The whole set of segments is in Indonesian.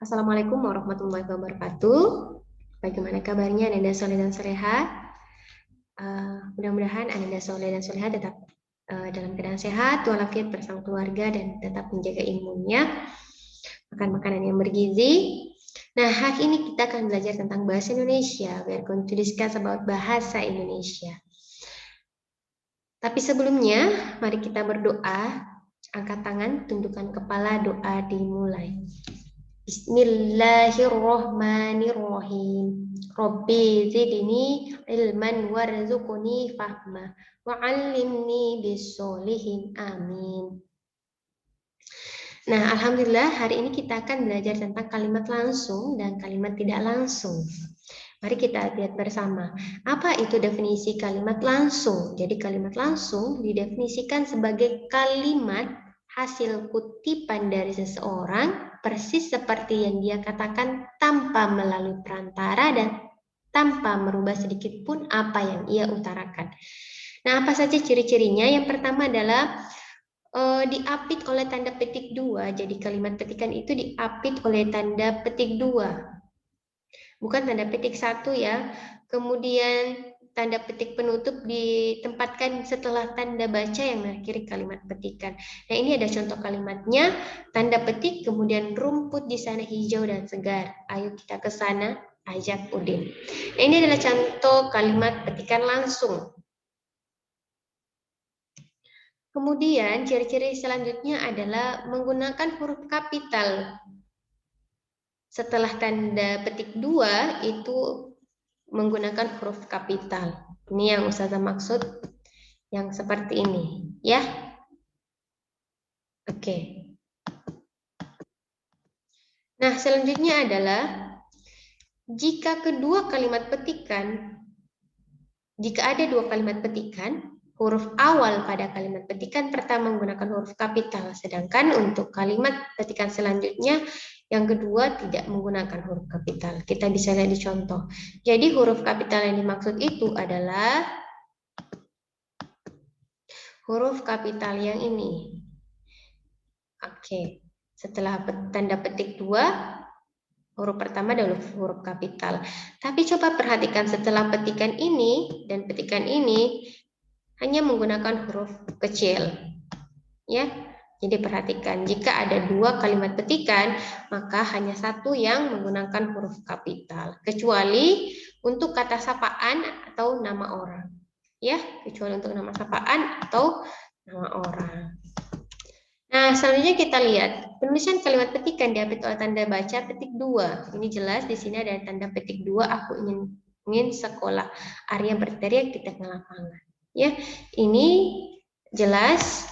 Assalamualaikum warahmatullahi wabarakatuh. Bagaimana kabarnya Ananda Soleh dan Soleha? Mudah-mudahan Ananda Soleh dan Soleha tetap dalam keadaan sehat, walafiat bersama keluarga, dan tetap menjaga imunnya, makan makanan yang bergizi. Nah, hari ini kita akan belajar tentang bahasa Indonesia. We are going to discuss about bahasa Indonesia. Tapi sebelumnya, mari kita berdoa. Angkat tangan, tundukkan kepala, doa dimulai. Bismillahirrahmanirrahim. Rabbi zidni ilman warzuqni fahma wa'allimni bis-solihin. Amin. Nah, alhamdulillah hari ini kita akan belajar tentang kalimat langsung dan kalimat tidak langsung. Mari kita lihat bersama. Apa itu definisi kalimat langsung? Jadi kalimat langsung didefinisikan sebagai kalimat hasil kutipan dari seseorang persis seperti yang dia katakan tanpa melalui perantara dan tanpa merubah sedikit pun apa yang ia utarakan. Nah, apa saja ciri-cirinya? Yang pertama adalah diapit oleh tanda petik 2. Jadi kalimat petikan itu diapit oleh tanda petik 2. Bukan tanda petik 1 ya. Kemudian tanda petik penutup ditempatkan setelah tanda baca yang mengakhiri kalimat petikan. Nah, ini ada contoh kalimatnya. Tanda petik, kemudian rumput di sana hijau dan segar. Ayo kita ke sana, ajak Udin. Nah, ini adalah contoh kalimat petikan langsung. Kemudian ciri-ciri selanjutnya adalah menggunakan huruf kapital. Setelah tanda petik 2 itu menggunakan huruf kapital. Ini yang Ustazah maksud yang seperti ini, ya. Oke. Nah, selanjutnya adalah jika ada dua kalimat petikan, huruf awal pada kalimat petikan pertama menggunakan huruf kapital, sedangkan untuk kalimat petikan selanjutnya yang kedua tidak menggunakan huruf kapital. Kita bisa lihat di contoh. Jadi huruf kapital yang dimaksud itu adalah huruf kapital yang ini. Oke. Setelah tanda petik 2, huruf pertama adalah huruf kapital. Tapi coba perhatikan setelah petikan ini dan petikan ini hanya menggunakan huruf kecil. Ya. Jadi perhatikan, jika ada dua kalimat petikan, maka hanya satu yang menggunakan huruf kapital. Kecuali untuk kata sapaan atau nama orang. Ya, kecuali untuk nama sapaan atau nama orang. Nah, selanjutnya kita lihat penulisan kalimat petikan diapit oleh tanda baca petik 2. Ini jelas di sini ada tanda petik 2. Aku ingin sekolah. Arya berteriak di tengah lapangan. Ya, ini jelas.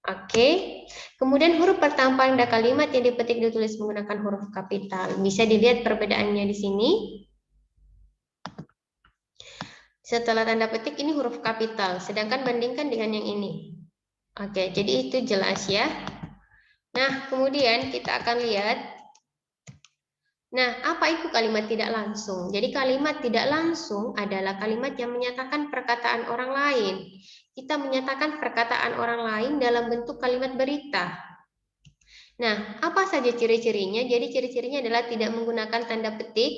Oke. Kemudian huruf pertama pada kalimat yang dipetik ditulis menggunakan huruf kapital. Bisa dilihat perbedaannya di sini. Setelah tanda petik ini huruf kapital, sedangkan bandingkan dengan yang ini. Oke, jadi itu jelas ya. Nah, kemudian kita akan lihat. Nah, apa itu kalimat tidak langsung? Jadi kalimat tidak langsung adalah kalimat yang menyatakan perkataan orang lain. Kita menyatakan perkataan orang lain dalam bentuk kalimat berita. Nah, apa saja ciri-cirinya? Jadi ciri-cirinya adalah tidak menggunakan tanda petik,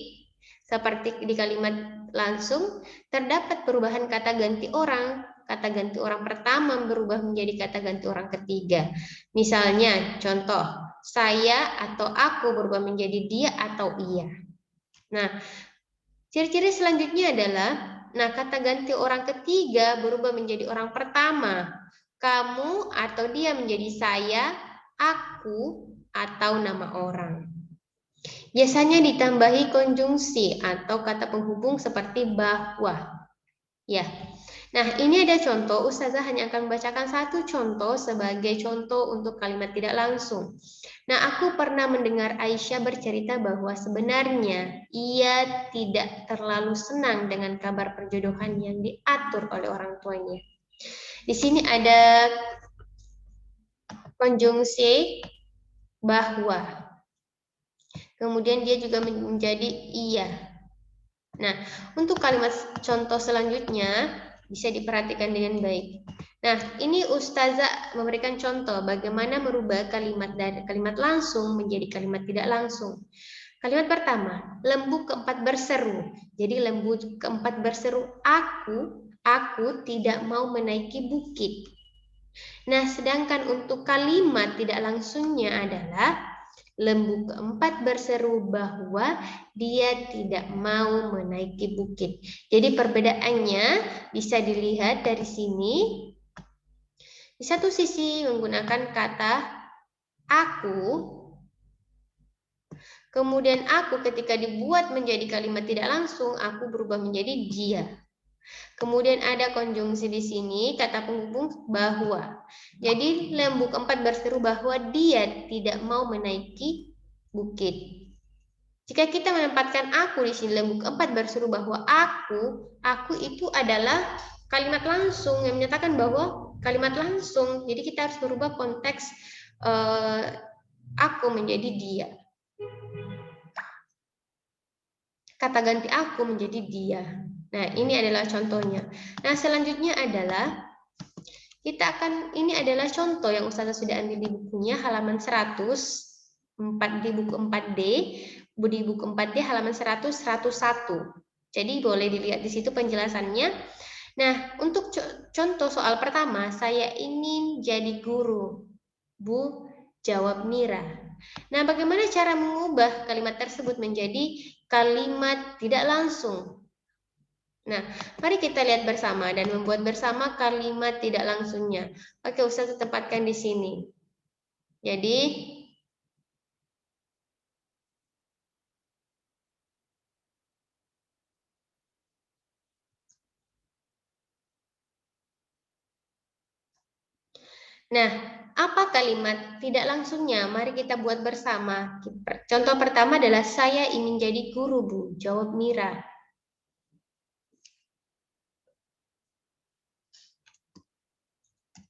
seperti di kalimat langsung, terdapat perubahan kata ganti orang. Kata ganti orang pertama berubah menjadi kata ganti orang ketiga. Misalnya, contoh, saya atau aku berubah menjadi dia atau ia. Nah, ciri-ciri selanjutnya adalah, nah kata ganti orang ketiga berubah menjadi orang pertama. Kamu atau dia menjadi saya, aku, atau nama orang. Biasanya ditambahi konjungsi atau kata penghubung seperti bahwa. Ya. Nah, ini ada contoh. Ustazah hanya akan membacakan satu contoh sebagai contoh untuk kalimat tidak langsung. Nah, aku pernah mendengar Aisyah bercerita bahwa sebenarnya ia tidak terlalu senang dengan kabar perjodohan yang diatur oleh orang tuanya. Di sini ada konjungsi bahwa. Kemudian dia juga menjadi iya. Nah, untuk kalimat contoh selanjutnya bisa diperhatikan dengan baik. Nah, ini Ustazah memberikan contoh bagaimana merubah kalimat dari kalimat langsung menjadi kalimat tidak langsung. Kalimat pertama, lembu keempat berseru. Jadi lembu keempat berseru, aku tidak mau menaiki bukit. Nah, sedangkan untuk kalimat tidak langsungnya adalah lembu keempat berseru bahwa dia tidak mau menaiki bukit. Jadi perbedaannya bisa dilihat dari sini. Di satu sisi menggunakan kata aku, kemudian aku ketika dibuat menjadi kalimat tidak langsung, aku berubah menjadi dia. Kemudian ada konjungsi di sini, kata penghubung bahwa. Jadi lembu keempat berseru bahwa dia tidak mau menaiki bukit. Jika kita menempatkan aku di sini, lembu keempat berseru bahwa aku itu adalah kalimat langsung yang menyatakan bahwa kalimat langsung. Jadi kita harus merubah konteks aku menjadi dia. Kata ganti aku menjadi dia. Nah, ini adalah contohnya. Nah, selanjutnya adalah ini adalah contoh yang Ustazah sudah ambil di bukunya halaman 100, di buku 4D, di buku 4D halaman 100, 101. Jadi boleh dilihat di situ penjelasannya. Nah, untuk contoh soal pertama, saya ingin jadi guru. Bu, jawab Mira. Nah, bagaimana cara mengubah kalimat tersebut menjadi kalimat tidak langsung? Nah, mari kita lihat bersama dan membuat bersama kalimat tidak langsungnya. Oke, Ustaz tempatkan di sini. Jadi, nah, apa kalimat tidak langsungnya? Mari kita buat bersama. Contoh pertama adalah saya ingin jadi guru, Bu. Jawab Mira.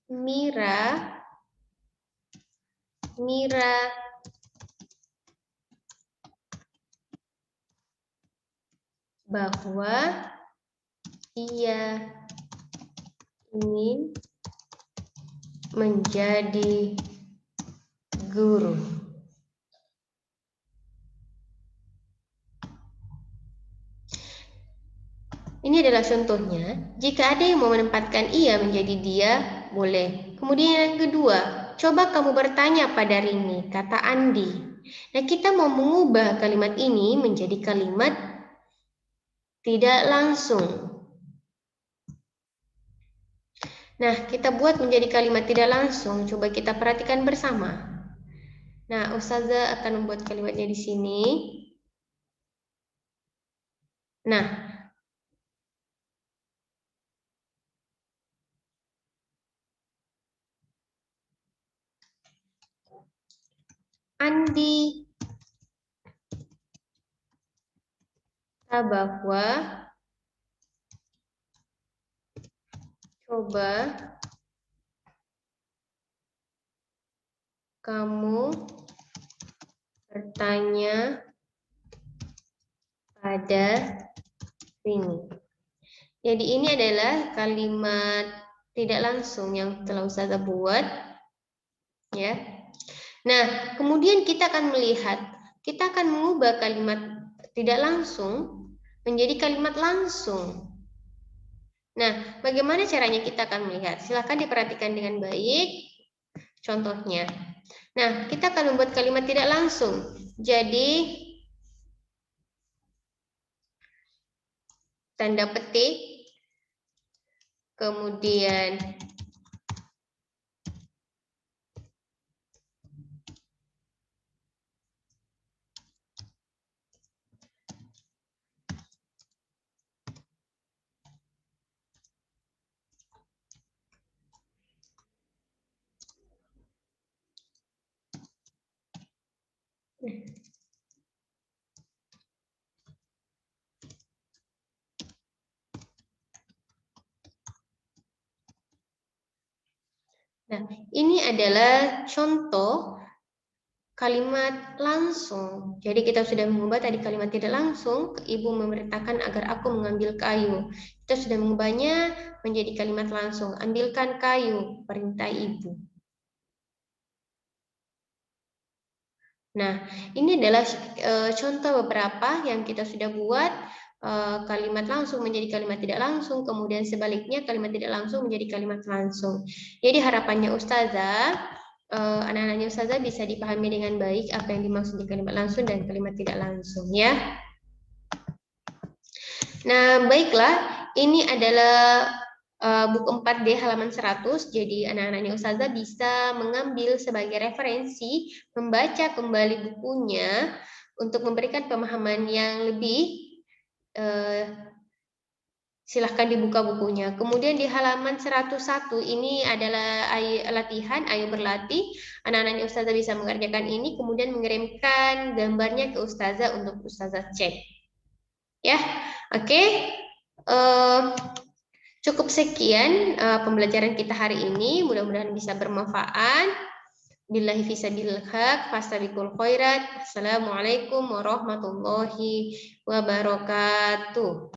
Mira bahwa ia ingin menjadi guru. Ini adalah contohnya. Jika ada yang mau menempatkan ia menjadi dia, boleh. Kemudian yang kedua, coba kamu bertanya pada Rini, kata Andi. Nah, kita mau mengubah kalimat ini menjadi kalimat tidak langsung. Nah, kita buat menjadi kalimat tidak langsung. Coba kita perhatikan bersama. Nah, Ustazah akan membuat kalimatnya di sini. Nah, Andi bahwa coba kamu bertanya pada Rini. Jadi ini adalah kalimat tidak langsung yang telah Ustazah buat, ya. Nah, kemudian kita akan melihat, kita akan mengubah kalimat tidak langsung menjadi kalimat langsung. Nah, bagaimana caranya kita akan melihat? Silakan diperhatikan dengan baik contohnya. Nah, kita akan membuat kalimat tidak langsung. Jadi, tanda petik, kemudian nah, ini adalah contoh kalimat langsung. Jadi kita sudah mengubah tadi kalimat tidak langsung, ibu memerintahkan agar aku mengambil kayu. Kita sudah mengubahnya menjadi kalimat langsung, ambilkan kayu, perintah ibu. Nah, ini adalah contoh beberapa yang kita sudah buat, kalimat langsung menjadi kalimat tidak langsung, kemudian sebaliknya kalimat tidak langsung menjadi kalimat langsung. Jadi harapannya Ustazah, anak-anaknya Ustazah bisa dipahami dengan baik apa yang dimaksud di kalimat langsung dan kalimat tidak langsung ya. Nah, baiklah, ini adalah buku 4D halaman 100, jadi anak-anaknya Ustazah bisa mengambil sebagai referensi, membaca kembali bukunya untuk memberikan pemahaman yang lebih. Silahkan dibuka bukunya. Kemudian di halaman 101 ini adalah latihan, ayo berlatih. Anak-anaknya Ustazah bisa mengerjakan ini, kemudian mengirimkan gambarnya ke Ustazah untuk Ustazah cek. Ya, oke. Cukup sekian pembelajaran kita hari ini. Mudah-mudahan bisa bermanfaat. Billahi fisabilil haq, fastabiqul khairat. Assalamualaikum warahmatullahi wabarakatuh.